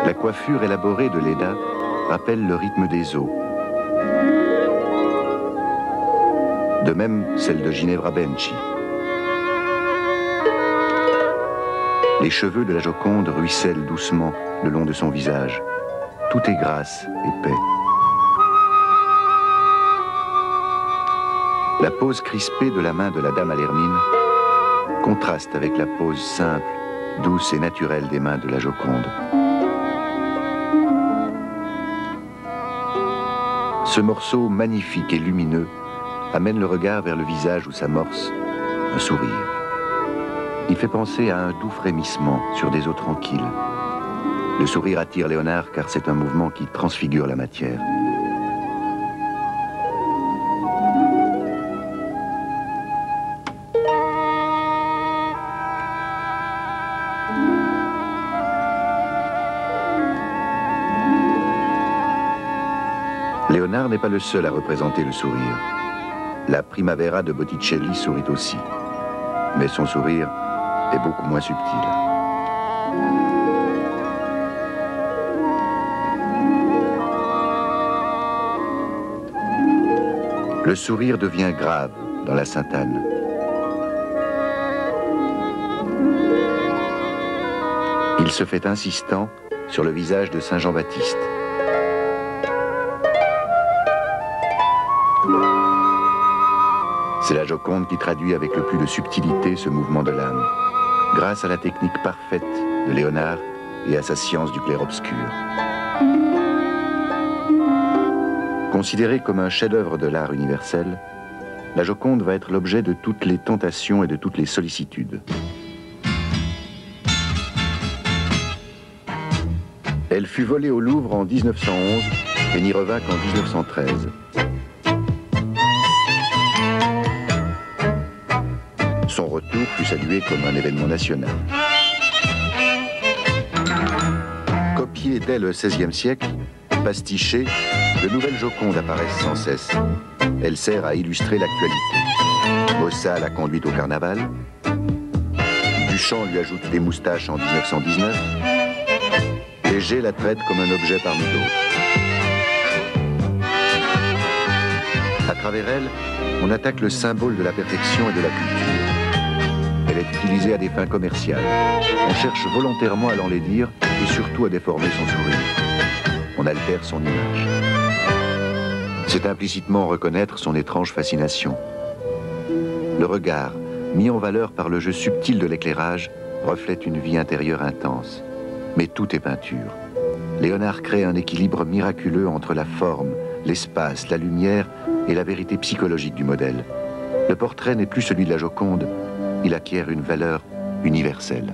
La coiffure élaborée de Leda rappelle le rythme des eaux. De même, celle de Ginevra Benci. Les cheveux de la Joconde ruissellent doucement le long de son visage. Tout est grâce et paix. La pose crispée de la main de la dame à l'hermine contraste avec la pose simple, douce et naturelle des mains de la Joconde. Ce morceau magnifique et lumineux amène le regard vers le visage où s'amorce un sourire. Il fait penser à un doux frémissement sur des eaux tranquilles. Le sourire attire Léonard car c'est un mouvement qui transfigure la matière. Léonard n'est pas le seul à représenter le sourire. La Primavera de Botticelli sourit aussi, mais son sourire est beaucoup moins subtil. Le sourire devient grave dans la Sainte-Anne. Il se fait insistant sur le visage de Saint Jean-Baptiste. C'est la Joconde qui traduit avec le plus de subtilité ce mouvement de l'âme, grâce à la technique parfaite de Léonard et à sa science du clair-obscur. Considérée comme un chef-d'œuvre de l'art universel, la Joconde va être l'objet de toutes les tentations et de toutes les sollicitudes. Elle fut volée au Louvre en 1911 et n'y revint qu'en 1913. Son retour fut salué comme un événement national. Copiée dès le XVIe siècle, pastichée, de nouvelles Jocondes apparaissent sans cesse. Elle sert à illustrer l'actualité. Bossa l'a conduite au carnaval. Duchamp lui ajoute des moustaches en 1919. Léger la traite comme un objet parmi d'autres. À travers elle, on attaque le symbole de la perfection et de la culture. Elle est utilisée à des fins commerciales. On cherche volontairement à l'enlaidir et surtout à déformer son sourire. On altère son image. C'est implicitement reconnaître son étrange fascination. Le regard, mis en valeur par le jeu subtil de l'éclairage, reflète une vie intérieure intense. Mais tout est peinture. Léonard crée un équilibre miraculeux entre la forme, l'espace, la lumière et la vérité psychologique du modèle. Le portrait n'est plus celui de la Joconde, il acquiert une valeur universelle.